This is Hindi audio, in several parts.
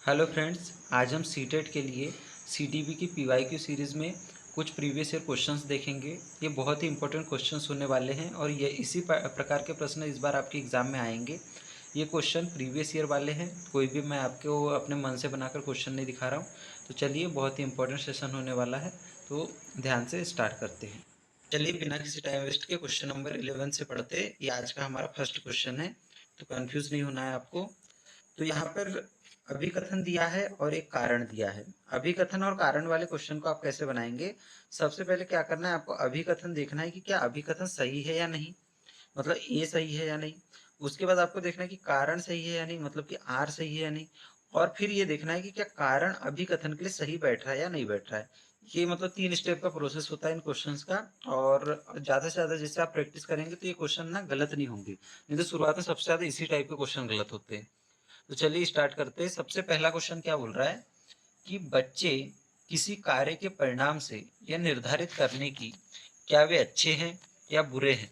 हेलो फ्रेंड्स, आज हम सीटेट के लिए सीटीबी की पीवाईक्यू सीरीज़ में कुछ प्रीवियस ईयर क्वेश्चंस देखेंगे। ये बहुत ही इंपॉर्टेंट क्वेश्चंस होने वाले हैं और ये इसी प्रकार के प्रश्न इस बार आपके एग्ज़ाम में आएंगे। ये क्वेश्चन प्रीवियस ईयर वाले हैं, कोई भी मैं आपको अपने मन से बनाकर क्वेश्चन नहीं दिखा रहा हूँ। तो चलिए, बहुत ही इंपॉर्टेंट सेशन होने वाला है, तो ध्यान से स्टार्ट करते हैं। चलिए, बिना किसी टाइम वेस्ट के क्वेश्चन नंबर 11 से पढ़ते। ये आज का हमारा फर्स्ट क्वेश्चन है, तो कन्फ्यूज़ नहीं होना है आपको। तो यहाँ पर अभिकथन दिया है और एक कारण दिया है। अभिकथन और कारण वाले क्वेश्चन को आप कैसे बनाएंगे? सबसे पहले क्या करना है, आपको अभिकथन देखना है कि क्या अभिकथन सही है या नहीं, मतलब ए सही है या नहीं। उसके बाद आपको देखना है कि कारण सही है या नहीं, मतलब कि आर सही है या नहीं। और फिर ये देखना है कि क्या कारण अभिकथन के लिए सही बैठ रहा है या नहीं बैठ रहा है। ये मतलब 3 स्टेप का प्रोसेस होता है इन क्वेश्चंस का। और ज़्यादा से ज़्यादा जैसे आप प्रैक्टिस करेंगे तो ये क्वेश्चन ना गलत नहीं होंगे, नहीं तो शुरुआत में सबसे ज़्यादा इसी टाइप के क्वेश्चन गलत होते हैं। तो चलिए स्टार्ट करते हैं। सबसे पहला क्वेश्चन क्या बोल रहा है कि बच्चे किसी कार्य के परिणाम से यह निर्धारित करने की क्या वे अच्छे हैं या बुरे हैं,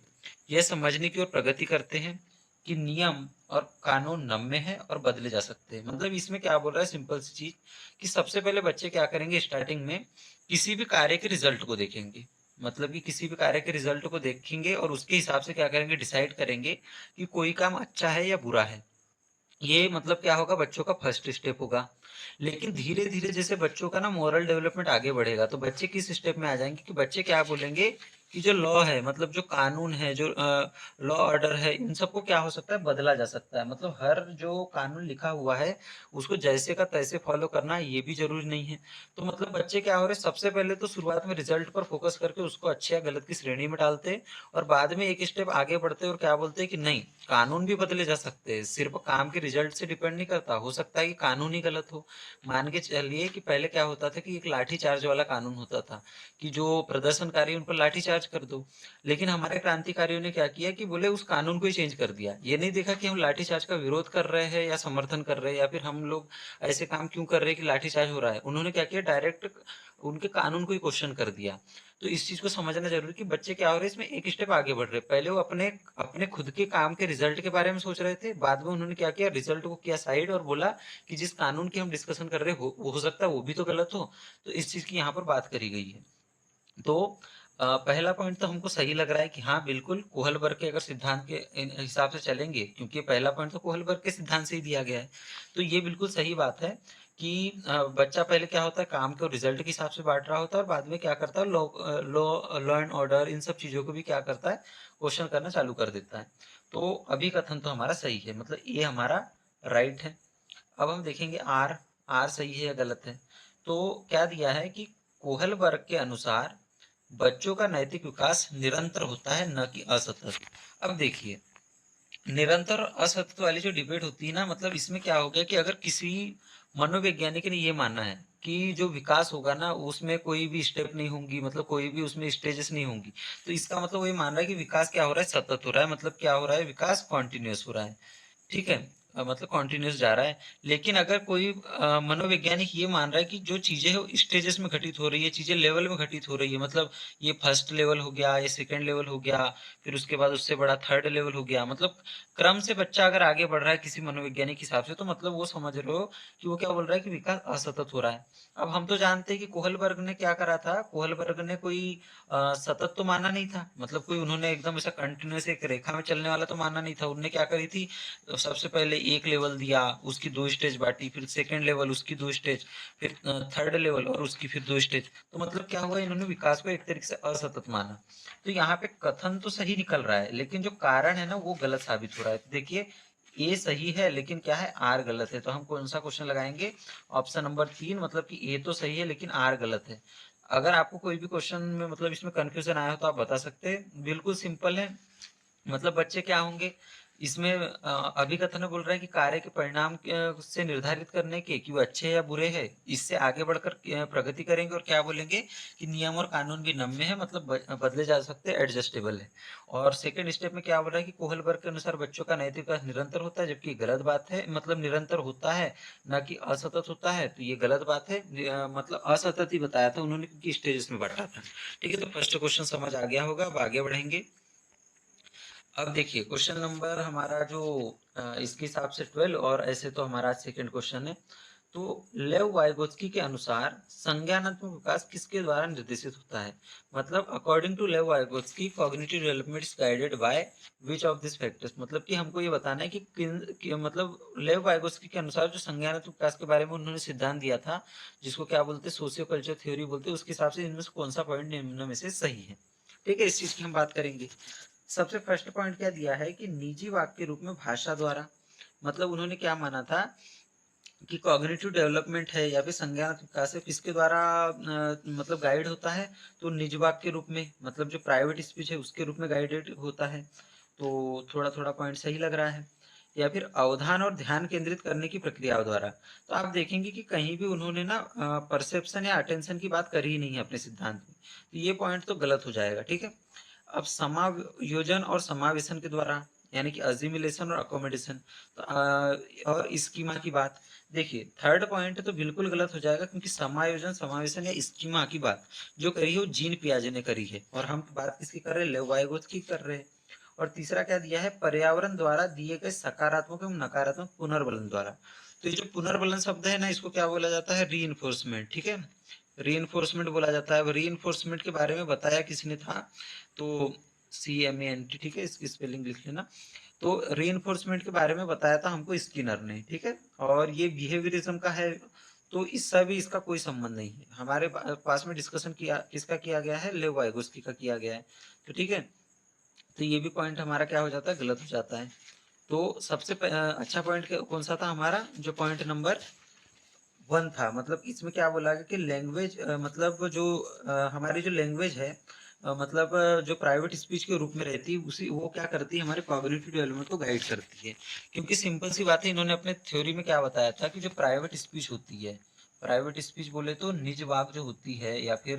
यह समझने की ओर प्रगति करते हैं कि नियम और कानून नम्य है और बदले जा सकते हैं। मतलब इसमें क्या बोल रहा है, सिंपल सी चीज कि सबसे पहले बच्चे क्या करेंगे, स्टार्टिंग में किसी भी कार्य के रिजल्ट को देखेंगे। मतलब कि किसी भी कार्य के रिजल्ट को देखेंगे और उसके हिसाब से क्या करेंगे, डिसाइड करेंगे कि कोई काम अच्छा है या बुरा है। ये मतलब क्या होगा, बच्चों का फर्स्ट स्टेप होगा। लेकिन धीरे धीरे जैसे बच्चों का ना मोरल डेवलपमेंट आगे बढ़ेगा तो बच्चे किस स्टेप में आ जाएंगे कि बच्चे क्या बोलेंगे कि जो लॉ है, मतलब जो कानून है, जो लॉ ऑर्डर है, इन सबको क्या हो सकता है, बदला जा सकता है। मतलब हर जो कानून लिखा हुआ है उसको जैसे का तैसे फॉलो करना ये भी जरूरी नहीं है। तो मतलब बच्चे क्या हो रहे, सबसे पहले तो शुरुआत में रिजल्ट पर फोकस करके उसको अच्छे या गलत की श्रेणी में डालते हैं और बाद में एक स्टेप आगे बढ़ते हैं और क्या बोलते हैं कि नहीं, कानून भी बदले जा सकते हैं, सिर्फ काम के रिजल्ट से डिपेंड नहीं करता, हो सकता है कि कानून ही गलत हो। मान के चलिए कि पहले क्या होता था कि एक लाठी चार्ज वाला कानून होता था कि जो प्रदर्शनकारी उन पर लाठी चार्ज कर दो। लेकिन हमारे क्रांतिकारियों ने क्या किया कि बोले उस कानून को ही चेंज कर दिया। ये नहीं देखा कि हम लाठी चार्ज का विरोध कर रहे हैं या समर्थन कर रहे हैं या फिर हम लोग ऐसे काम क्यों कर रहे हैं कि लाठी चार्ज हो रहा है। उन्होंने क्या किया, डायरेक्ट उनके कानून को ही क्वेश्चन कर दिया। तो इस चीज को समझना जरूरी कि बच्चे क्या हो रहे हैं, इसमें एक स्टेप आगे बढ़ रहे हैं। पहले वो अपने अपने खुद के काम के रिजल्ट के बारे में सोच रहे थे, बाद में उन्होंने क्या किया, रिजल्ट को किया साइड और बोला कि जिस कानून की हम डिस्कशन कर रहे हो वो हो सकता है वो भी तो गलत हो। तो इस चीज की यहाँ पर बात करी गई है। तो पहला पॉइंट तो हमको सही लग रहा है कि हाँ बिल्कुल कोहलबर्ग के अगर सिद्धांत के हिसाब से चलेंगे, क्योंकि पहला पॉइंट तो कोहलबर्ग के सिद्धांत से ही दिया गया है, तो ये बिल्कुल सही बात है कि बच्चा पहले क्या होता है, काम को रिजल्ट के हिसाब से बांट रहा होता है और बाद में क्या करता है, law law law and order in सब चीजों को भी क्या करता है, क्वेश्चन करना चालू कर देता है। तो अभी कथन तो हमारा सही है, मतलब ये हमारा राइट है। अब हम देखेंगे आर, आर सही है या गलत है। तो क्या दिया है कि कोहलबर्ग के अनुसार बच्चों का नैतिक विकास निरंतर होता है, न कि असतत। अब देखिए, निरंतर और असतत वाली जो डिबेट होती है ना, मतलब इसमें क्या हो गया कि अगर किसी मनोवैज्ञानिक ने ये मानना है कि जो विकास होगा ना उसमें कोई भी स्टेप नहीं होंगी, मतलब कोई भी उसमें स्टेजेस नहीं होंगी, तो इसका मतलब वही मान रहा है कि विकास क्या हो रहा है, सतत हो रहा है। मतलब क्या हो रहा है, विकास कॉन्टिन्यूस हो रहा है। ठीक है, मतलब कॉन्टिन्यूस जा रहा है। लेकिन अगर कोई मनोवैज्ञानिक ये मान रहा है कि जो चीजें हो स्टेजेस में घटित हो रही है, चीजें लेवल में घटित हो रही है, मतलब ये फर्स्ट लेवल हो गया, ये सेकंड लेवल हो गया, फिर उसके बाद उससे बड़ा थर्ड लेवल हो गया, मतलब क्रम से बच्चा अगर आगे बढ़ रहा है किसी मनोवैज्ञानिक के हिसाब से, तो मतलब वो समझ रहे हो कि वो क्या बोल रहा है कि विकास असतत हो रहा है। अब हम तो जानते हैं कि कोहलबर्ग ने क्या करा था, कोहलबर्ग ने कोई सतत तो माना नहीं था, मतलब कोई उन्होंने एकदम ऐसा कंटिन्यूस एक रेखा में चलने वाला तो माना नहीं था। उन्होंने क्या करी थी, तो सबसे पहले एक लेवल दिया, उसकी दो स्टेज बांटी, फिर सेकंड लेवल उसकी दो स्टेज, फिर थर्ड लेवल और उसकी फिर दो स्टेज। तो मतलब क्या हुआ, इन्होंने विकास को एक तरीके से असतत माना। तो यहाँ पे कथन तो सही निकल रहा है लेकिन जो कारण है ना वो गलत साबित हो रहा है। तो देखिए, ए सही है लेकिन क्या है, आर गलत है। तो हम कौन सा क्वेश्चन लगाएंगे, ऑप्शन नंबर 3, मतलब कि ए तो सही है लेकिन आर गलत है। अगर आपको कोई भी क्वेश्चन में मतलब इसमें कंफ्यूजन आया हो तो आप बता सकते हैं, बिल्कुल सिंपल है। मतलब बच्चे क्या होंगे इसमें, अभिकथन में बोल रहा है कि कार्य के परिणाम से निर्धारित करने के कि वो अच्छे या बुरे हैं, इससे आगे बढ़कर प्रगति करेंगे और क्या बोलेंगे कि नियम और कानून भी नम्य है, मतलब बदले जा सकते हैं, एडजस्टेबल है। और सेकंड स्टेप में क्या बोल रहा है कि कोहलबर्ग के अनुसार बच्चों का नैतिक विकास निरंतर होता है, जबकि गलत बात है, मतलब निरंतर होता है न कि असतत होता है, तो ये गलत बात है। मतलब असतत ही बताया था उन्होंने क्योंकि स्टेजेस में बांटा था। ठीक है, तो फर्स्ट क्वेश्चन समझ आ गया होगा। अब आगे बढ़ेंगे। अब देखिए क्वेश्चन नंबर हमारा जो इसके हिसाब से 12 और ऐसे तो हमारा सेकंड क्वेश्चन है। तो लेव वाइगोत्स्की के अनुसार संज्ञानात्मक विकास किसके द्वारा निर्देशित होता है? मतलब according to Lev Vygotsky cognitive development is guided by which of this factors. मतलब कि हमको ये बताना है कि मतलब लेव वाइगोत्स्की के अनुसार जो संज्ञानात्मक विकास के बारे में उन्होंने सिद्धांत दिया था, जिसको क्या बोलते हैं, सोशियो कल्चर थ्योरी बोलते हैं, उसके हिसाब से इनमें से कौन सा पॉइंट निम्न में से सही है। ठीक है, इस चीज की हम बात करेंगे। सबसे फर्स्ट पॉइंट क्या दिया है कि निजी वाक्य के रूप में भाषा द्वारा, मतलब उन्होंने क्या माना था कि कॉग्निटिव डेवलपमेंट है या फिर संज्ञानात्मक विकास है, किसके द्वारा मतलब गाइड होता है, तो निज वाक्य के रूप में, मतलब जो प्राइवेट स्पीच है उसके रूप में गाइडेड होता है। तो थोड़ा थोड़ा पॉइंट सही लग रहा है। या फिर अवधान और ध्यान केंद्रित करने की प्रक्रियाओं द्वारा, तो आप देखेंगे कि कहीं भी उन्होंने ना परसेप्शन या अटेंशन की बात करी ही नहीं है अपने सिद्धांत में, तो ये पॉइंट तो गलत हो जाएगा। ठीक है, अब समायोजन और समावेशन के द्वारा, यानी कि अजिमिलेशन और अकोमोडेशन, तो और स्कीमा की बात, देखिए थर्ड पॉइंट तो बिल्कुल गलत हो जाएगा, क्योंकि समायोजन समावेशन या स्कीमा की बात जो करी है वो जीन पियाजे ने करी है, और हम बात किसकी कर रहे हैं, लेवाइगोत्स की कर रहे हैं। और तीसरा क्या दिया है, पर्यावरण द्वारा दिए गए सकारात्मक एवं नकारात्मक पुनर्बलन द्वारा। तो ये जो पुनर्बलन शब्द है ना, इसको क्या बोला जाता है, री, ठीक है, री बोला जाता है। री के बारे में बताया किसने था, तो CMANT, ठीक है, इसकी स्पेलिंग लिख लेना। तो री के बारे में बताया था हमको स्किनर ने, ठीक है, और ये बिहेवियरिज्म का है, तो इससे भी इसका कोई संबंध नहीं है। हमारे पास में डिस्कशन किया किसका किया गया है, लेव वाइगोस्की का किया गया है। तो ठीक है, तो ये भी पॉइंट हमारा क्या हो जाता है, गलत हो जाता है। तो सबसे अच्छा पॉइंट कौन सा था हमारा, जो पॉइंट नंबर 1 था, मतलब इसमें क्या बोला गया कि लैंग्वेज, मतलब जो हमारी जो लैंग्वेज है, मतलब जो प्राइवेट स्पीच के रूप में रहती है, उसी वो क्या करती है, हमारे कॉग्निटिव डेवलपमेंट को गाइड करती है। क्योंकि सिंपल सी बात है, इन्होंने अपने थ्योरी में क्या बताया था कि जो प्राइवेट स्पीच होती है, प्राइवेट स्पीच बोले तो निज वाक जो होती है, या फिर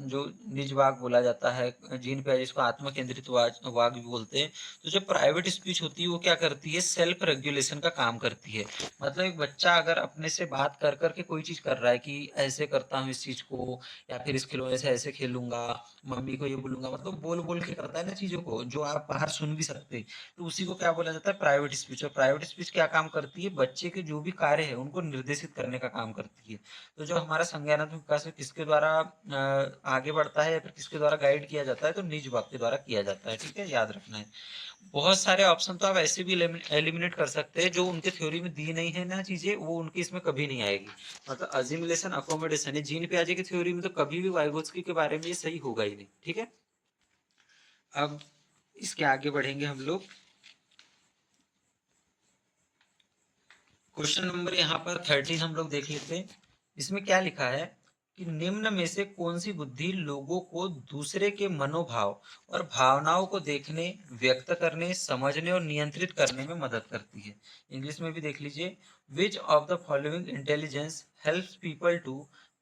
जो निज वाक बोला जाता है, जीन पे जिसको आत्म केंद्रित वाक भी बोलते हैं। तो जो प्राइवेट स्पीच होती है वो क्या करती है, सेल्फ रेगुलेशन का काम करती है। मतलब एक बच्चा अगर अपने से बात कर करके कोई चीज कर रहा है कि ऐसे करता हूँ इस चीज को, या फिर इस खिलौने से ऐसे खेलूंगा, मम्मी को ये बोलूंगा, मतलब बोल बोल के करता है ना चीजों को, जो आप बाहर सुन भी सकते, तो उसी को क्या बोला जाता है, प्राइवेट स्पीच। और प्राइवेट स्पीच क्या काम करती है, बच्चे के जो भी कार्य है उनको निर्देशित करने का काम करती है। तो जो हमारा संज्ञानात्मक विकास है किसके द्वारा आगे बढ़ता है, या फिर किसके द्वारा गाइड किया जाता है, तो निज वाक्य के द्वारा किया जाता है। ठीक है, याद रखना है। बहुत सारे ऑप्शन तो आप ऐसे भी एलिमिनेट कर सकते हैं, जो उनके थ्योरी में दी नहीं है ना चीजें, वो उनकी इसमें कभी नहीं आएगी। मतलब अजिमुलेशन, अकोमोडेशन, जीन पियाजे की थ्योरी में तो कभी भी वाइगोत्स्की के बारे में ये सही होगा ही नहीं। ठीक है, अब इसके आगे बढ़ेंगे हम लोग। क्वेश्चन नंबर यहाँ पर 13 हम लोग देख लेते हैं। इसमें क्या लिखा है कि निम्न में से कौन सी बुद्धि लोगों को दूसरे के मनोभाव और भावनाओं को देखने, व्यक्त करने, समझने और नियंत्रित करने में मदद करती है। इंग्लिश में भी देख लीजिए, which of the following intelligence helps people to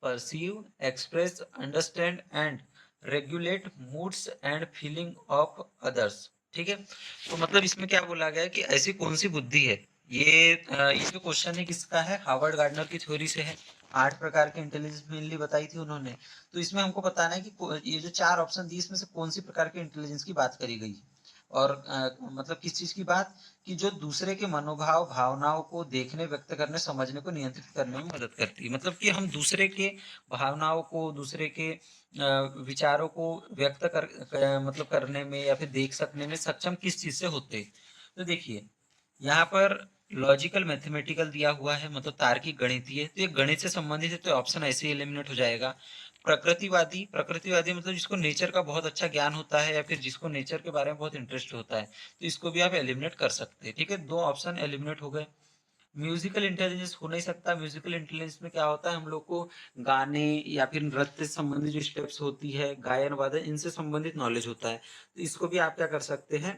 perceive, express, understand and regulate moods and feeling of others. ठीक है, तो मतलब इसमें क्या बोला गया है कि ऐसी कौन सी बुद्धि है, ये जो क्वेश्चन है किसका है, हार्वर्ड गार्डनर की थ्योरी से है। 8 प्रकार के इंटेलिजेंस मेनली बताई थी उन्होंने। तो इसमें हमको बताना है कि ये जो 4 ऑप्शन दी, इसमें से कौन सी प्रकार के इंटेलिजेंस की बात करी गई है। और मतलब किस चीज की बात, कि जो दूसरे के मनोभाव भावनाओं को देखने, व्यक्त करने, समझने को नियंत्रित करने में मदद करती है। मतलब कि हम दूसरे के भावनाओं को, दूसरे के विचारों को व्यक्त मतलब करने में या फिर देख सकने में सक्षम किस चीज से होते हैं। तो देखिए यहाँ पर लॉजिकल मैथमेटिकल दिया हुआ है, मतलब तार्किक गणितीय, तो ये गणित से संबंधित है, तो ऑप्शन ऐसे ही एलिमिनेट हो जाएगा। प्रकृतिवादी, प्रकृतिवादी मतलब जिसको नेचर का बहुत अच्छा ज्ञान होता है, या फिर जिसको नेचर के बारे में बहुत इंटरेस्ट होता है, तो इसको भी आप एलिमिनेट कर सकते हैं। ठीक है, 2 ऑप्शन एलिमिनेट हो गए। म्यूजिकल इंटेलिजेंस हो नहीं सकता। म्यूजिकल इंटेलिजेंस में क्या होता है, हम लोग को गाने या फिर नृत्य से संबंधित जो स्टेप्स होती है, गायन वादन, इनसे संबंधित नॉलेज होता है, तो इसको भी आप क्या कर सकते हैं,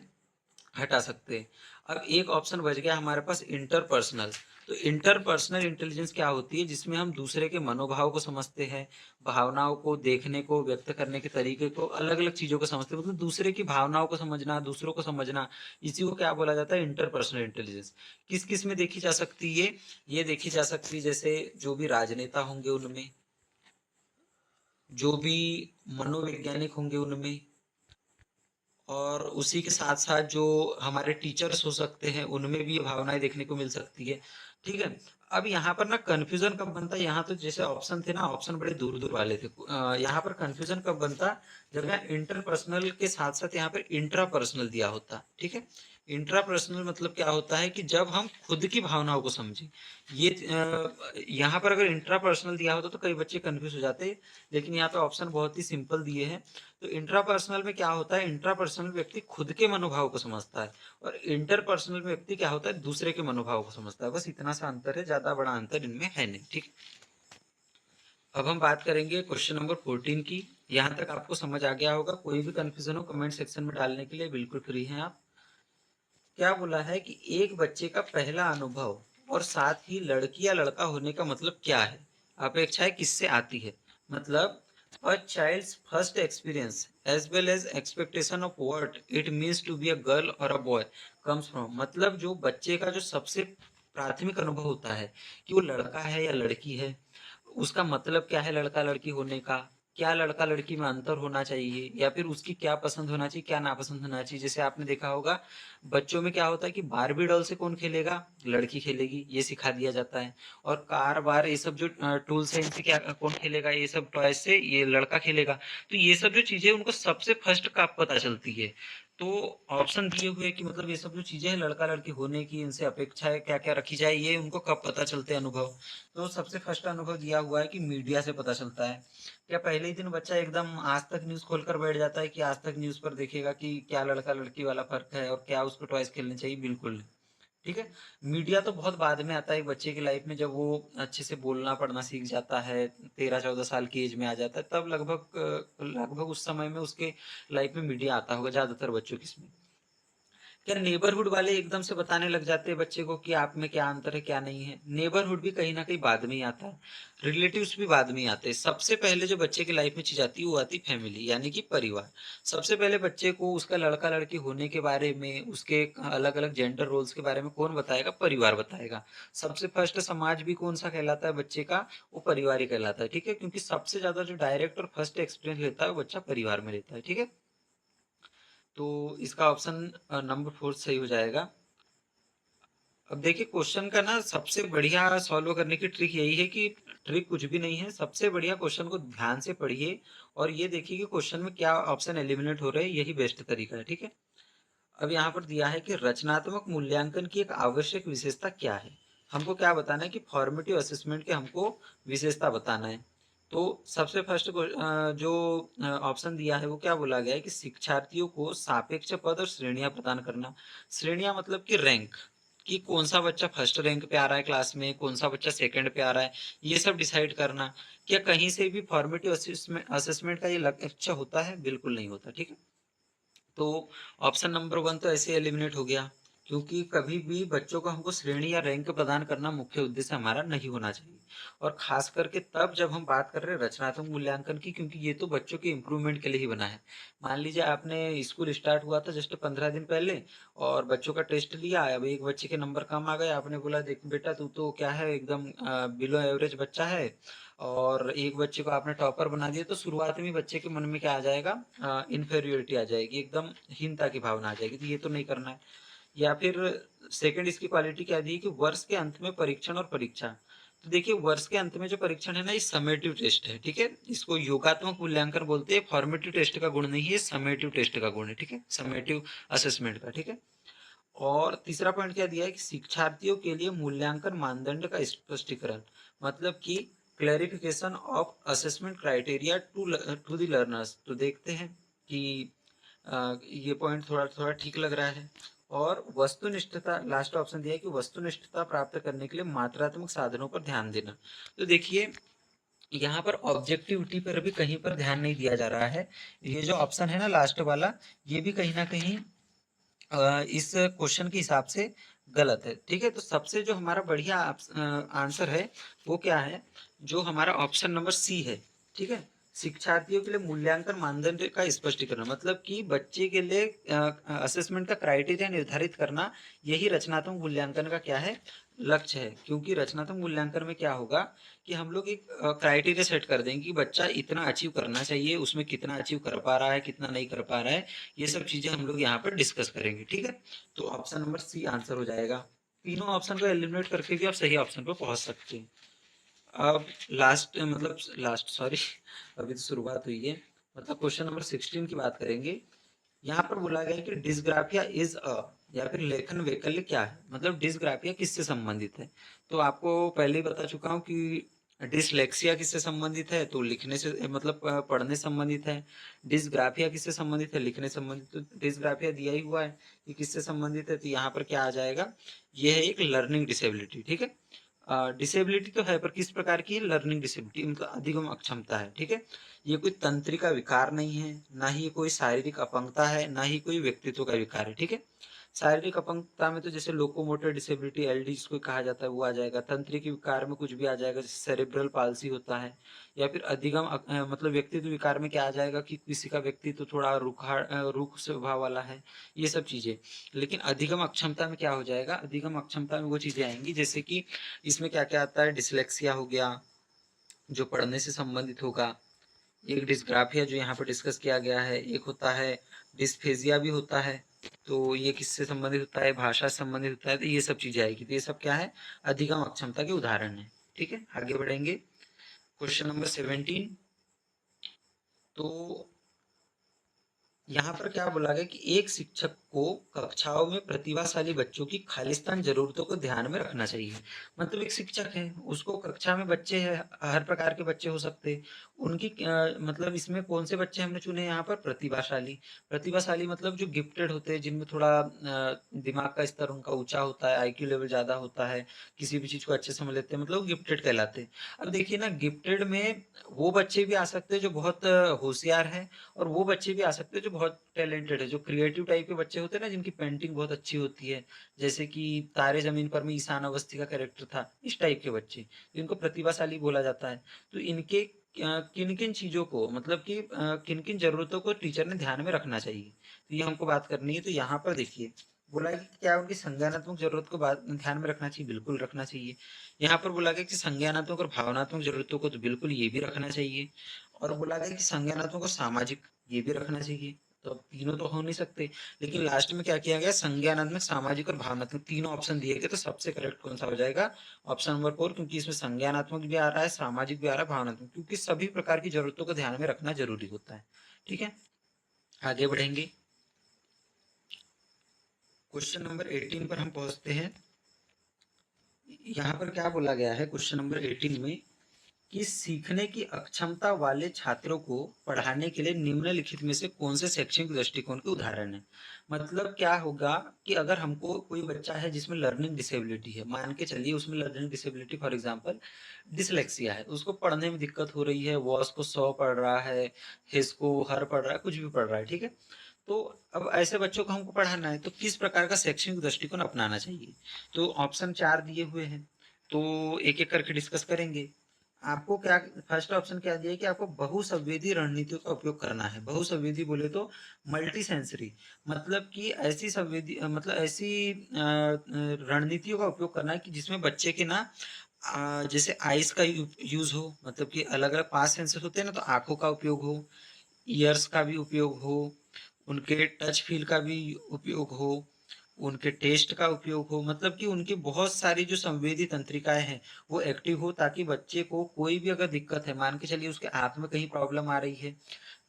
हटा सकते हैं। अब एक ऑप्शन बच गया हमारे पास, इंटरपर्सनल। तो इंटरपर्सनल इंटेलिजेंस क्या होती है, जिसमें हम दूसरे के मनोभाव को समझते हैं, भावनाओं को देखने को, व्यक्त करने के तरीके को, अलग अलग चीजों को समझते हैं, मतलब दूसरे की भावनाओं को समझना, दूसरों को समझना, इसी को क्या बोला जाता है, इंटरपर्सनल इंटेलिजेंस। किस किस में देखी जा सकती है, ये देखी जा सकती है जैसे जो भी राजनेता होंगे उनमें, जो भी मनोवैज्ञानिक होंगे उनमें, और उसी के साथ साथ जो हमारे टीचर्स हो सकते हैं उनमें भी ये भावनाएं देखने को मिल सकती है। ठीक है, अब यहाँ पर ना कंफ्यूजन कब बनता है, यहाँ तो जैसे ऑप्शन थे ना, ऑप्शन बड़े दूर दूर वाले थे। यहाँ पर कंफ्यूजन कब बनता, जब यहाँ इंटरपर्सनल के साथ साथ यहाँ पर इंट्रापर्सनल दिया होता। ठीक है, इंट्रापर्सनल मतलब क्या होता है कि जब हम खुद की भावनाओं को समझें। ये यहाँ पर अगर इंट्रापर्सनल दिया होता तो कई बच्चे कंफ्यूज हो जाते, लेकिन यहाँ पे ऑप्शन बहुत ही सिंपल दिए हैं। तो इंट्रापर्सनल में क्या होता है, इंट्रापर्सनल व्यक्ति खुद के मनोभाव को समझता है, और इंटरपर्सनल व्यक्ति क्या होता है, दूसरे के मनोभाव को समझता है। बस इतना सा अंतर है, ज्यादा बड़ा अंतर इनमें है नहीं। ठीक, अब हम बात करेंगे क्वेश्चन नंबर 14 की। यहाँ तक आपको समझ आ गया होगा। कोई भी कंफ्यूजन हो कमेंट सेक्शन में डालने के लिए बिल्कुल फ्री हैं आप। क्या बोला है कि एक बच्चे का पहला अनुभव और साथ ही लड़की या लड़का होने का मतलब क्या है, अपेक्षाएं किससे आती है। मतलब a child's first experience as well as expectation of what it means to be a girl or a boy comes from। मतलब जो बच्चे का जो सबसे प्राथमिक अनुभव होता है कि वो लड़का है या लड़की है, उसका मतलब क्या है लड़का लड़की होने का, क्या लड़का लड़की में अंतर होना चाहिए, या फिर उसकी क्या पसंद होना चाहिए क्या नापसंद होना चाहिए। जैसे आपने देखा होगा बच्चों में क्या होता है कि बारबी डॉल से कौन खेलेगा, लड़की खेलेगी, ये सिखा दिया जाता है। और कार बार ये सब जो टूल्स है इनसे क्या कौन खेलेगा, ये सब टॉयज से ये लड़का खेलेगा। तो ये सब जो चीजें उनको सबसे फर्स्ट कब पता चलती है। तो ऑप्शन दिए हुए कि मतलब ये सब जो चीजें हैं लड़का लड़की होने की, इनसे अपेक्षाएं क्या क्या रखी जाए, ये उनको कब पता चलते हैं अनुभव। तो सबसे फर्स्ट अनुभव दिया हुआ है कि मीडिया से पता चलता है। क्या पहले ही दिन बच्चा एकदम आज तक न्यूज खोलकर बैठ जाता है कि आज तक न्यूज पर देखेगा कि क्या लड़का लड़की वाला फर्क है और क्या उसको टॉयज खेलने चाहिए, बिल्कुल नहीं। ठीक है, मीडिया तो बहुत बाद में आता है बच्चे की लाइफ में, जब वो अच्छे से बोलना पढ़ना सीख जाता है, 13-14 साल की एज में आ जाता है, तब लगभग लगभग उस समय में उसके लाइफ में मीडिया आता होगा ज्यादातर बच्चों की इसमें। क्या नेबरहुड वाले एकदम से बताने लग जाते हैं बच्चे को कि आप में क्या अंतर है क्या नहीं है। नेबरहुड भी कहीं ना कहीं बाद में ही आता है, रिलेटिव्स भी बाद में ही आते हैं। सबसे पहले जो बच्चे की लाइफ में चीज आती है वो आती फैमिली यानी कि परिवार। सबसे पहले बच्चे को उसका लड़का लड़की होने के बारे में, उसके अलग अलग जेंडर रोल्स के बारे में कौन बताएगा, परिवार बताएगा। सबसे फर्स्ट समाज भी कौन सा कहलाता है बच्चे का, वो परिवार ही कहलाता है। ठीक है, क्योंकि सबसे ज्यादा जो डायरेक्ट और फर्स्ट एक्सपीरियंस लेता है वो बच्चा परिवार में लेता है। ठीक है, तो इसका ऑप्शन नंबर 4 सही हो जाएगा। अब देखिए क्वेश्चन का ना सबसे बढ़िया सॉल्व करने की ट्रिक यही है कि ट्रिक कुछ भी नहीं है, सबसे बढ़िया क्वेश्चन को ध्यान से पढ़िए और ये देखिए कि क्वेश्चन में क्या ऑप्शन एलिमिनेट हो रहे हैं, यही बेस्ट तरीका है। ठीक है, अब यहाँ पर दिया है कि रचनात्मक मूल्यांकन की एक आवश्यक विशेषता क्या है। हमको क्या बताना है कि फॉर्मेटिव असेसमेंट के हमको विशेषता बताना है। तो सबसे फर्स्ट जो ऑप्शन दिया है वो क्या बोला गया है कि शिक्षार्थियों को सापेक्ष पद और श्रेणियां प्रदान करना। श्रेणियां मतलब कि रैंक, कि कौन सा बच्चा फर्स्ट रैंक पे आ रहा है क्लास में, कौन सा बच्चा सेकंड पे आ रहा है, ये सब डिसाइड करना। क्या कहीं से भी फॉर्मेटिव असेसमेंट का ये लक्ष्य होता है, बिल्कुल नहीं होता। ठीक है, तो ऑप्शन नंबर 1 तो ऐसे एलिमिनेट हो गया, क्योंकि कभी भी बच्चों को हमको श्रेणी या रैंक प्रदान करना मुख्य उद्देश्य हमारा नहीं होना चाहिए। और खास करके तब जब हम बात कर रहे हैं रचनात्मक मूल्यांकन की, क्योंकि ये तो बच्चों के इम्प्रूवमेंट के लिए ही बना है। मान लीजिए आपने स्कूल स्टार्ट हुआ था जस्ट 15 दिन पहले, और बच्चों का टेस्ट लिया, अब एक बच्चे के नंबर कम आ गए, आपने बोला देख बेटा तू तो क्या है एकदम बिलो एवरेज बच्चा है, और एक बच्चे को आपने टॉपर बना दिया, तो शुरुआत में बच्चे के मन में क्या आ जाएगा, इन्फेरियोरिटी आ जाएगी, एकदम हीनता की भावना आ जाएगी, तो ये तो नहीं करना है। या फिर सेकंड इसकी क्वालिटी क्या दी है कि वर्ष के अंत में परीक्षण और परीक्षा। तो देखिए वर्ष के अंत में जो परीक्षण है ना, ये समेटिव टेस्ट है। ठीक है, इसको योगात्मक मूल्यांकन बोलते हैं, फॉर्मेटिव टेस्ट का गुण नहीं है, समेटिव टेस्ट का गुण है। ठीक है, समेटिव असेसमेंट का। ठीक है, और तीसरा पॉइंट क्या दिया है कि शिक्षार्थियों के लिए मूल्यांकन मानदंड का स्पष्टीकरण, मतलब कि clarification of assessment criteria to the learners. तो देखते हैं कि ये पॉइंट थोड़ा थोड़ा ठीक लग रहा है। और वस्तुनिष्ठता, लास्ट ऑप्शन दिया है कि वस्तुनिष्ठता प्राप्त करने के लिए मात्रात्मक साधनों पर ध्यान देना। तो देखिए यहाँ पर ऑब्जेक्टिविटी पर भी कहीं पर ध्यान नहीं दिया जा रहा है। ये जो ऑप्शन है ना लास्ट वाला, ये भी कहीं ना कहीं इस क्वेश्चन के हिसाब से गलत है। ठीक है, तो सबसे जो हमारा बढ़िया आंसर है वो क्या है, जो हमारा ऑप्शन नंबर सी है। ठीक है, शिक्षार्थियों के लिए मूल्यांकन मानदंड का स्पष्टीकरण, मतलब कि बच्चे के लिए असेसमेंट का क्राइटेरिया निर्धारित करना, यही रचनात्मक मूल्यांकन का क्या है, लक्ष्य है। क्योंकि रचनात्मक मूल्यांकन में क्या होगा कि हम लोग एक क्राइटेरिया सेट कर देंगे कि बच्चा इतना अचीव करना चाहिए, उसमें कितना अचीव कर पा रहा है कितना नहीं कर पा रहा है, ये सब चीजें हम लोग यहाँ पर डिस्कस करेंगे। ठीक है, तो ऑप्शन नंबर सी आंसर हो जाएगा। तीनों ऑप्शन को एलिमिनेट करके भी आप सही ऑप्शन पर पहुंच सकते हैं। अब लास्ट सॉरी अभी तो शुरुआत हुई है। मतलब क्वेश्चन नंबर 16 की बात करेंगे। यहाँ पर बोला गया है कि डिस्ग्राफिया इज अ, या फिर लेखन वैकल्य क्या है, मतलब डिस्ग्राफिया किससे संबंधित है। तो आपको पहले ही बता चुका हूँ कि डिसलेक्सिया किससे संबंधित है, तो लिखने से मतलब पढ़ने से संबंधित है। डिसग्राफिया किससे संबंधित है, लिखने से संबंधित। तो डिसग्राफिया दिया ही हुआ है कि किससे संबंधित है, तो यहाँ पर क्या आ जाएगा, ये है एक लर्निंग डिसेबिलिटी। ठीक है, डिसेबिलिटी तो है पर किस प्रकार की है, लर्निंग डिसेबिलिटी, मतलब अधिगम अक्षमता है। ठीक है, ये कोई तंत्रिका विकार नहीं है, ना ही कोई शारीरिक अपंगता है, ना ही कोई व्यक्तित्व का विकार है। ठीक है, शारीरिक अपंगता में तो जैसे लोकोमोटर डिसेबिलिटी एलडी जिसको कहा जाता है वो आ जाएगा। तंत्रिका विकार में कुछ भी आ जाएगा, जैसे सेरेब्रल पाल्सी होता है। या फिर अधिगम मतलब व्यक्तित्व विकार में क्या आ जाएगा कि किसी का व्यक्तित्व थोड़ा रुख स्वभाव वाला है, ये सब चीजें। लेकिन अधिगम अक्षमता में क्या हो जाएगा, अधिगम अक्षमता में वो चीजें आएंगी जैसे कि इसमें क्या क्या आता है, डिसलेक्सिया हो गया जो पढ़ने से संबंधित होगा, एक डिस्ग्राफिया जो यहाँ पर डिस्कस किया गया है, एक होता है डिस्फेजिया भी होता है। तो ये किससे संबंधित होता है, भाषा से संबंधित होता है। तो ये सब चीजें आएगी, तो ये सब क्या है, अधिगम अक्षमता के उदाहरण है। ठीक है, आगे बढ़ेंगे। Question number 17। तो यहाँ पर क्या बोला गया कि एक शिक्षक को कक्षाओं में प्रतिभाशाली बच्चों की खालिस्तान जरूरतों को ध्यान में रखना चाहिए। मतलब एक शिक्षक है, उसको कक्षा में बच्चे हैं, हर प्रकार के बच्चे हो सकते हैं। उनकी मतलब इसमें कौन से बच्चे हमने चुने यहाँ पर, प्रतिभाशाली। प्रतिभाशाली मतलब जो गिफ्टेड होते हैं, जिनमें थोड़ा दिमाग का स्तर उनका ऊंचा होता है, आईक्यू लेवल ज्यादा होता है, किसी भी चीज को अच्छे समझ लेते हैं, मतलब गिफ्टेड कहलाते हैं। अब देखिए ना, गिफ्टेड में वो बच्चे भी आ सकते हैं जो बहुत होशियार हैं, और वो बच्चे भी आ सकते हैं जो बहुत टैलेंटेड है, जो क्रिएटिव टाइप के बच्चे होते हैं ना, जिनकी पेंटिंग बहुत अच्छी होती है। जैसे कि तारे जमीन पर में ईशान अवस्थी का कैरेक्टर था, इस टाइप के बच्चे जिनको प्रतिभाशाली बोला जाता है। तो इनके किन किन चीजों को, मतलब कि किन किन जरूरतों को टीचर ने ध्यान में रखना चाहिए, तो ये हमको बात करनी है। तो यहाँ पर देखिए बोला है कि क्या उनकी संज्ञानात्मक जरूरत को ध्यान में रखना चाहिए, बिल्कुल रखना चाहिए। यहाँ पर बोला गया कि संज्ञानात्मक और भावनात्मक जरूरतों को तो बिल्कुल ये भी रखना चाहिए। और बोला गया कि संज्ञानात्मक और सामाजिक ये भी रखना चाहिए। तो अब तीनों तो हो नहीं सकते, लेकिन लास्ट में क्या किया गया, संज्ञानात्मक, सामाजिक और भावनात्मक तीनों ऑप्शन दिए गए। तो सबसे करेक्ट कौन सा हो जाएगा, ऑप्शन नंबर 4, क्योंकि इसमें संज्ञानात्मक भी आ रहा है, सामाजिक भी आ रहा है, भावनात्मक, क्योंकि सभी प्रकार की जरूरतों को ध्यान में रखना जरूरी होता है। ठीक है, आगे बढ़ेंगे। क्वेश्चन नंबर 18 पर हम पहुंचते हैं। यहाँ पर क्या बोला गया है क्वेश्चन नंबर 18 में, कि सीखने की अक्षमता वाले छात्रों को पढ़ाने के लिए निम्नलिखित में से कौन से शैक्षणिक दृष्टिकोण के उदाहरण है। मतलब क्या होगा कि अगर हमको कोई बच्चा है जिसमें लर्निंग डिसेबिलिटी है, मान के चलिए उसमें learning disability for example dyslexia है, उसको पढ़ने में दिक्कत हो रही है, वॉस को सौ पढ़ रहा है, हिस को हर पढ़ रहा है, कुछ भी पढ़ रहा है। ठीक है, तो अब ऐसे बच्चों को हमको पढ़ाना है, तो किस प्रकार का शैक्षणिक दृष्टिकोण अपनाना चाहिए। तो ऑप्शन 4 दिए हुए हैं, तो एक एक करके डिस्कस करेंगे। आपको क्या, फर्स्ट ऑप्शन क्या दिया है कि आपको बहुसंवेदी रणनीतियों का उपयोग करना है। बहुसंवेदी बोले तो मल्टी सेंसरी, मतलब कि ऐसी संवेदी मतलब ऐसी रणनीतियों का उपयोग करना है कि जिसमें बच्चे के ना जैसे आइस का यूज हो, मतलब कि अलग अलग 5 सेंसर होते हैं ना, तो आंखों का उपयोग हो, ईयर्स का भी उपयोग हो, उनके टच फील का भी उपयोग हो, उनके टेस्ट का उपयोग हो, मतलब कि उनकी बहुत सारी जो संवेदी तंत्रिकाएं हैं वो एक्टिव हो, ताकि बच्चे को कोई भी अगर दिक्कत है, मान के चलिए उसके आंख में कहीं प्रॉब्लम आ रही है,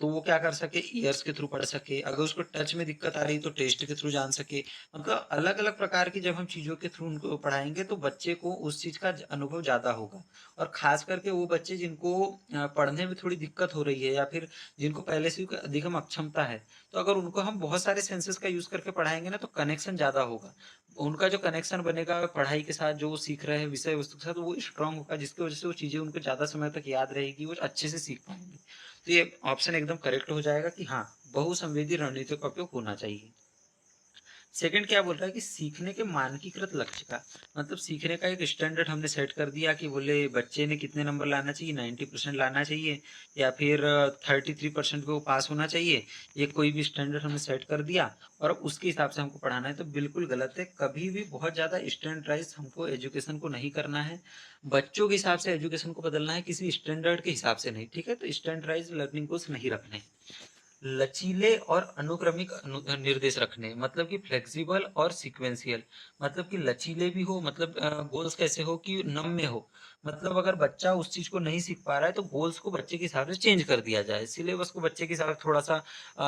तो वो क्या कर सके, ईयर्स के थ्रू पढ़ सके। अगर उसको टच में दिक्कत आ रही है तो टेस्ट के थ्रू जान सके। मतलब अलग अलग प्रकार की जब हम चीजों के थ्रू उनको पढ़ाएंगे तो बच्चे को उस चीज का अनुभव ज्यादा होगा। और खास करके वो बच्चे जिनको पढ़ने में थोड़ी दिक्कत हो रही है, या फिर जिनको पहले से ही अधिगम अक्षमता है, तो अगर उनको हम बहुत सारे सेंसेस का यूज करके पढ़ाएंगे ना, तो कनेक्शन ज्यादा होगा। उनका जो कनेक्शन बनेगा पढ़ाई के साथ, जो वो सीख रहे हैं विषय वस्तु के साथ, वो स्ट्रांग होगा, जिसकी वजह से वो चीजें उनको ज्यादा समय तक याद रहेगी, वो अच्छे से सीख पाएंगे। तो ये ऑप्शन एकदम करेक्ट हो जाएगा कि हाँ, बहुसंवेदी रणनीतियों का उपयोग होना चाहिए। सेकंड क्या बोल रहा है कि सीखने के मानकीकृत लक्ष्य का, मतलब सीखने का एक स्टैंडर्ड हमने सेट कर दिया कि बोले बच्चे ने कितने नंबर लाना चाहिए, 90% लाना चाहिए, या फिर 33% पे वो पास होना चाहिए। ये कोई भी स्टैंडर्ड हमने सेट कर दिया और अब उसके हिसाब से हमको पढ़ाना है, तो बिल्कुल गलत है। कभी भी बहुत ज्यादा स्टैंडर्डाइज हमको एजुकेशन को नहीं करना है। बच्चों के हिसाब से एजुकेशन को बदलना है, किसी स्टैंडर्ड के हिसाब से नहीं। ठीक है, तो स्टैंडर्डाइज लर्निंग गोल्स नहीं रखने। लचीले और अनुक्रमिक निर्देश रखने, मतलब कि फ्लेक्सिबल और सीक्वेंशियल। मतलब कि लचीले भी हो, मतलब गोल्स कैसे हो कि नम्य हो, मतलब अगर बच्चा उस चीज को नहीं सीख पा रहा है तो गोल्स को बच्चे के हिसाब से चेंज कर दिया जाए, सिलेबस को बच्चे के हिसाब से थोड़ा सा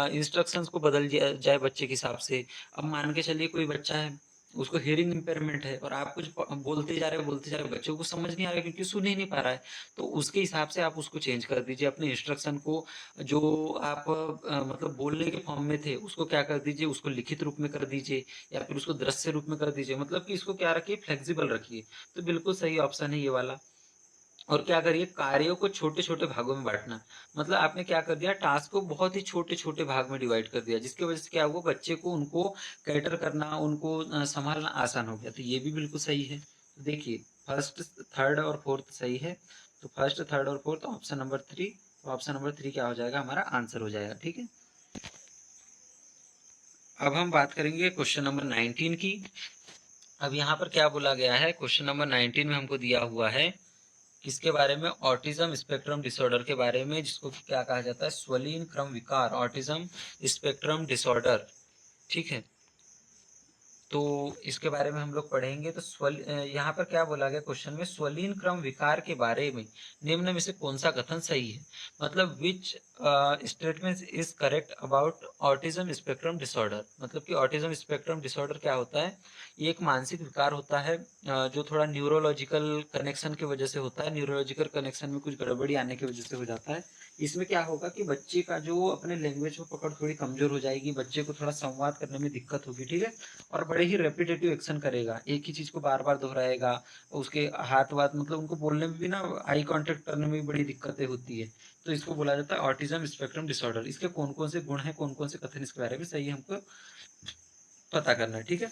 इंस्ट्रक्शंस को बदल दिया जाए बच्चे के हिसाब से। अब मान के चलिए कोई बच्चा है, उसको हियरिंग इम्पेयरमेंट है और आप कुछ बोलते जा रहे हो, बच्चे को समझ नहीं आ रहा है क्योंकि सुन ही नहीं पा रहा है। तो उसके हिसाब से आप उसको चेंज कर दीजिए अपने इंस्ट्रक्शन को। जो आप मतलब बोलने के फॉर्म में थे उसको क्या कर दीजिए, उसको लिखित रूप में कर दीजिए या फिर उसको दृश्य रूप में कर दीजिए। मतलब कि इसको क्या रखिए, फ्लेक्सिबल रखिए। तो बिल्कुल सही ऑप्शन है ये वाला। और क्या करिए, कार्यों को छोटे छोटे भागों में बांटना। मतलब आपने क्या कर दिया, टास्क को बहुत ही छोटे छोटे भाग में डिवाइड कर दिया, जिसकी वजह से क्या हुआ, बच्चे को उनको कैटर करना, उनको संभालना आसान हो गया। तो ये भी बिल्कुल सही है। तो देखिए, फर्स्ट, थर्ड और फोर्थ सही है। तो फर्स्ट, थर्ड और फोर्थ ऑप्शन नंबर 3। तो ऑप्शन नंबर 3 क्या हो जाएगा, हमारा आंसर हो जाएगा। ठीक है। अब हम बात करेंगे क्वेश्चन नंबर 19 की। अब यहाँ पर क्या बोला गया है, क्वेश्चन नंबर 19 में हमको दिया हुआ है किसके बारे में, ऑटिज्म स्पेक्ट्रम डिसऑर्डर के बारे में, जिसको कि क्या कहा जाता है, स्वलीन क्रम विकार, ऑटिज्म स्पेक्ट्रम डिसऑर्डर। ठीक है। तो इसके बारे में हम लोग पढ़ेंगे। तो यहाँ पर क्या बोला गया क्वेश्चन में, स्वलीन क्रम विकार के बारे में निम्न में से कौन सा कथन सही है। मतलब which statement is correct about autism spectrum disorder. मतलब कि ऑटिज्म स्पेक्ट्रम डिसऑर्डर क्या होता है, ये एक मानसिक विकार होता है जो थोड़ा न्यूरोलॉजिकल कनेक्शन की वजह से होता है, न्यूरोलॉजिकल कनेक्शन में कुछ गड़बड़ी आने की वजह से हो जाता है। इसमें क्या होगा कि बच्चे का जो अपने लैंग्वेज में पकड़ थोड़ी कमजोर हो जाएगी, बच्चे को थोड़ा संवाद करने में दिक्कत होगी। ठीक है। और बड़े ही रेपिटेटिव एक्शन करेगा, एक ही चीज को बार बार दोहराएगा। उसके हाथ वाथ, मतलब उनको बोलने में भी ना, आई कांटेक्ट करने में भी बड़ी दिक्कतें होती है। तो इसको बोला जाता है ऑटिज्म स्पेक्ट्रम डिसऑर्डर। इसके कौन कौन से गुण हैं, कौन कौन से कथन इसके बारे में सही है, हमको पता करना है। ठीक है।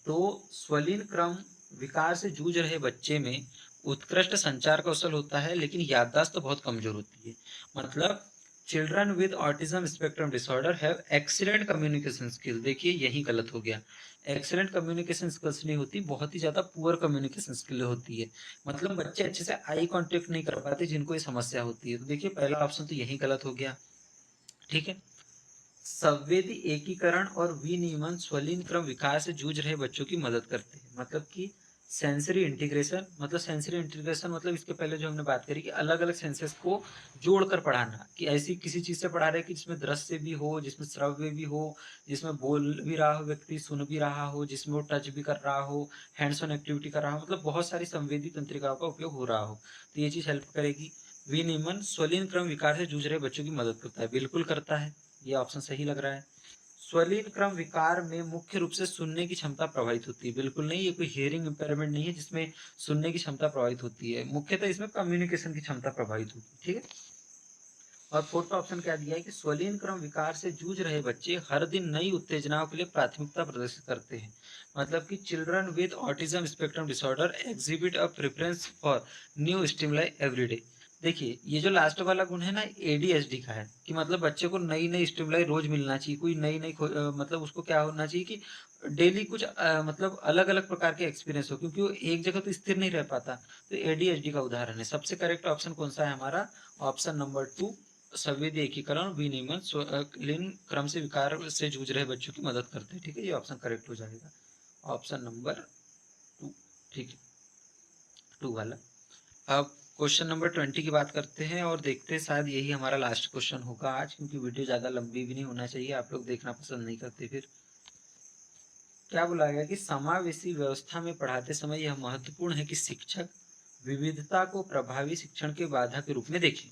तो स्वलीन क्रम विकार से जूझ रहे बच्चे में उत्कृष्ट संचार कौशल होता है, लेकिन याददाश्त तो बहुत कमजोर होती है। मतलब children with autism spectrum disorder have excellent communication skill. देखिए यही गलत हो गया, एक्सीलेंट कम्युनिकेशन स्किल्स नहीं होती, बहुत ही ज्यादा पुअर कम्युनिकेशन स्किल होती है। मतलब बच्चे अच्छे से आई कांटेक्ट नहीं कर पाते जिनको ये समस्या होती है। तो देखिए पहला ऑप्शन तो यही गलत हो गया। ठीक है। संवेदी एकीकरण और विनियमन स्वलीन क्रम विकार से जूझ रहे बच्चों की मदद करते हैं। मतलब कि सेंसरी इंटीग्रेशन, मतलब सेंसरी इंटीग्रेशन मतलब इसके पहले जो हमने बात करी कि अलग अलग सेंसेस को जोड़कर पढ़ाना, कि ऐसी किसी चीज से पढ़ा रहे कि जिसमें दृश्य भी हो, जिसमें श्रव्य भी हो, जिसमें बोल भी रहा हो व्यक्ति, सुन भी रहा हो, जिसमें वो टच भी कर रहा हो, हैंड्स ऑन एक्टिविटी कर रहा हो, मतलब बहुत सारी संवेदी तंत्रिकाओं का उपयोग हो रहा हो। तो ये चीज हेल्प करेगी। विनियमन स्वलीन क्रम विकार से जूझ रहे बच्चों की मदद करता है, बिल्कुल करता है। ये ऑप्शन सही लग रहा है। स्वलीन क्रम विकार में मुख्य रूप से सुनने की क्षमता प्रभावित होती है, बिल्कुल नहीं, ये कोई हियरिंग इम्पेयरमेंट नहीं है जिसमें सुनने की क्षमता प्रभावित होती है, मुख्यतः इसमें कम्युनिकेशन की क्षमता प्रभावित होती है। ठीक है। और फोर्थ ऑप्शन क्या दिया है कि स्वलीन क्रम विकार से जूझ रहे बच्चे हर दिन नई उत्तेजनाओं के लिए प्राथमिकता प्रदर्शित करते हैं। मतलब कि children with autism spectrum disorder exhibit a preference for new stimuli everyday. देखिए ये जो लास्ट वाला गुण है ना, एडीएचडी का है, कि मतलब बच्चे को नई नई स्टिमुलाई रोज मिलना चाहिए, कोई नई नई मतलब उसको क्या होना चाहिए कि डेली कुछ मतलब अलग अलग प्रकार के एक्सपीरियंस हो, क्योंकि वो एक जगह तो स्थिर नहीं रह पाता। तो एडीएचडी का उदाहरण है। सबसे करेक्ट ऑप्शन कौन सा है हमारा, ऑप्शन नंबर 2, संवेदी एकीकरण विनियमन स्वलीन क्रम से विकार से जूझ रहे बच्चों की मदद करते हैं। ठीक है, ये ऑप्शन करेक्ट हो जाएगा, ऑप्शन नंबर 2। ठीक है, 2 वाला। अब क्वेश्चन नंबर 20 की बात करते हैं और देखते हैं, शायद यही हमारा लास्ट क्वेश्चन होगा आज, क्योंकि वीडियो ज़्यादा लंबी भी नहीं होना चाहिए, आप लोग देखना पसंद नहीं करते फिर। क्या बोला गया कि समावेशी व्यवस्था में पढ़ाते समय यह महत्वपूर्ण है कि शिक्षक विविधता को प्रभावी शिक्षण के बाधा के रूप में देखें।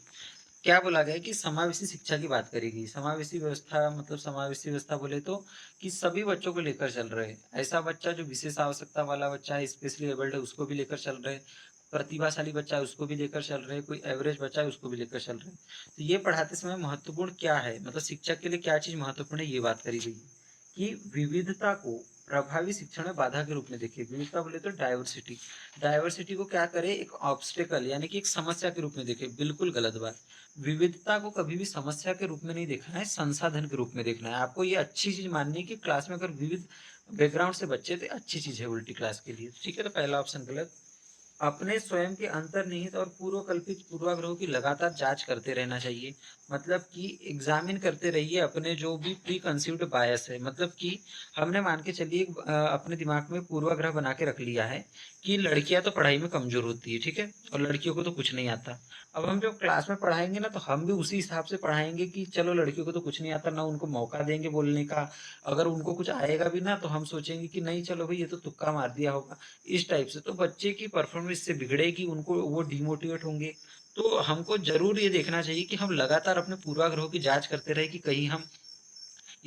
क्या बोला गया कि समावेशी शिक्षा की बात करेगी। समावेशी व्यवस्था मतलब समावेशी व्यवस्था बोले तो कि सभी बच्चों को लेकर चल रहे हैं, ऐसा बच्चा जो विशेष आवश्यकता वाला बच्चा है, स्पेशली एबल्ड है, उसको भी लेकर चल रहे हैं, प्रतिभाशाली बच्चा है उसको भी लेकर चल रहे हैं, कोई एवरेज बच्चा है उसको भी लेकर चल रहे हैं। तो ये पढ़ाते समय महत्वपूर्ण क्या है, मतलब शिक्षक के लिए क्या चीज महत्वपूर्ण है, ये बात करी गई है कि विविधता को प्रभावी शिक्षण में बाधा के रूप में देखिए। विविधता बोले तो डाइवर्सिटी, डाइवर्सिटी को क्या करे, एक ऑब्स्टेकल यानी कि एक समस्या के रूप में देखे, बिल्कुल गलत बात। विविधता को कभी भी समस्या के रूप में नहीं देखना है, संसाधन के रूप में देखना है। आपको ये अच्छी चीज माननी है कि क्लास में अगर विविध बैकग्राउंड से बच्चे थे, अच्छी चीज है उल्टी क्लास के लिए। ठीक है, तो पहला ऑप्शन गलत। अपने स्वयं के अंतर्निहित और पूर्वकल्पित पूर्वाग्रहों की लगातार जांच करते रहना चाहिए। मतलब कि एग्जामिन करते रहिए अपने जो भी प्री कंसीव्ड बायस है। मतलब कि हमने मान के चलिए अपने दिमाग में पूर्वाग्रह बना के रख लिया है कि लड़कियां तो पढ़ाई में कमजोर होती है, ठीक है, और लड़कियों को तो कुछ नहीं आता। अब हम जब क्लास में पढ़ाएंगे ना, तो हम भी उसी हिसाब से पढ़ाएंगे कि चलो लड़कियों को तो कुछ नहीं आता, ना उनको मौका देंगे बोलने का। अगर उनको कुछ आएगा भी ना, तो हम सोचेंगे कि नहीं चलो भाई ये तो तुक्का मार दिया होगा। इस टाइप से तो बच्चे की परफॉर्मेंस से बिगड़ेगी, उनको वो डिमोटिवेट होंगे। तो हमको जरूर ये देखना चाहिए कि हम लगातार अपने पूर्वाग्रहों की जांच करते रहे कि कहीं हम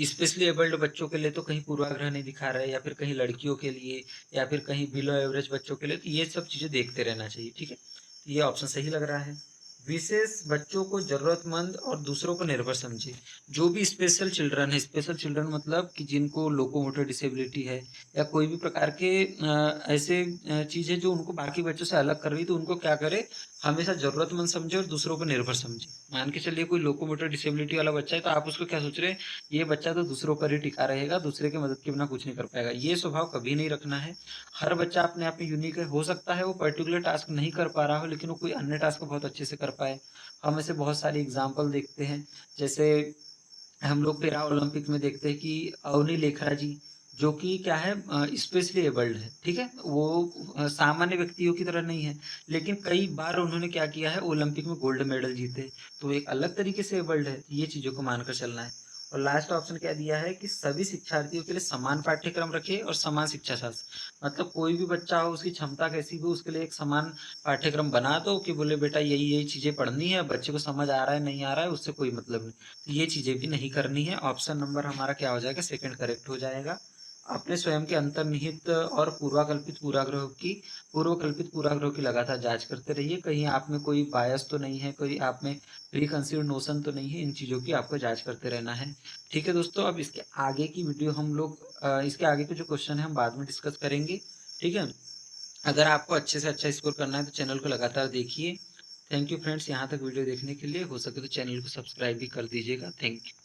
स्पेशली एबल्ड बच्चों के लिए तो कहीं पूर्वाग्रह नहीं दिखा रहे, या फिर कहीं लड़कियों के लिए, या फिर कहीं बिलो एवरेज बच्चों के लिए। तो ये सब चीजें देखते रहना चाहिए, ठीक है। तो ये ऑप्शन सही लग रहा है। विशेष बच्चों को जरूरतमंद और दूसरों को निर्भर समझे। जो भी स्पेशल चिल्ड्रन है, स्पेशल चिल्ड्रन मतलब कि जिनको लोकोमोटर डिसेबिलिटी है, या कोई भी प्रकार के ऐसे चीज है जो उनको बाकी बच्चों से अलग कर रही है, तो उनको क्या करे, हमेशा जरूरतमंद समझे और दूसरों पर निर्भर समझे। मान के चलिए कोई लोकोमोटर डिसेबिलिटी वाला बच्चा है, तो आप उसको क्या सोच रहे हैं, ये बच्चा तो दूसरों पर ही टिका रहेगा, दूसरे की मदद के बिना कुछ नहीं कर पाएगा। ये स्वभाव कभी नहीं रखना है। हर बच्चा अपने आप में यूनिक है। हो सकता है वो पर्टिकुलर टास्क नहीं कर पा रहा हो, लेकिन वो कोई अन्य टास्क बहुत अच्छे से कर पाए। हम ऐसे बहुत सारी एग्जाम्पल देखते हैं। जैसे हम लोग पैरा ओलंपिक में देखते हैं कि अवनी लेखरा जी, जो कि क्या है, स्पेशली एबल्ड है, ठीक है, वो सामान्य व्यक्तियों की तरह नहीं है, लेकिन कई बार उन्होंने क्या किया है, ओलंपिक में गोल्ड मेडल जीते। तो एक अलग तरीके से एबल्ड है। ये चीजों को मानकर चलना है। और लास्ट ऑप्शन क्या दिया है कि सभी शिक्षार्थियों के लिए समान पाठ्यक्रम रखे और समान शिक्षा शास्त्र। मतलब कोई भी बच्चा हो, उसकी क्षमता कैसी भी हो, उसके लिए एक समान पाठ्यक्रम बना दो कि बोले बेटा यही यही चीजें पढ़नी है, बच्चे को समझ आ रहा है नहीं आ रहा है उससे कोई मतलब नहीं। तो ये चीजें भी नहीं करनी है। ऑप्शन नंबर हमारा क्या हो जाएगा, सेकंड करेक्ट हो जाएगा। अपने स्वयं के अंतर्निहित और पूर्वकल्पित पूर्वाग्रहों की लगातार जांच करते रहिए। कहीं आप में कोई बायस तो नहीं है, कोई आप में प्री कंसीव्ड नोशन तो नहीं है। इन चीजों की आपको जांच करते रहना है। ठीक है दोस्तों, अब इसके आगे की वीडियो हम लोग इसके आगे के जो क्वेश्चन है हम बाद में डिस्कस करेंगे। ठीक है। अगर आपको अच्छे से अच्छा स्कोर करना है तो चैनल को लगातार देखिए। थैंक यू फ्रेंड्स, यहाँ तक वीडियो देखने के लिए। हो सके तो चैनल को सब्सक्राइब भी कर दीजिएगा। Thank you.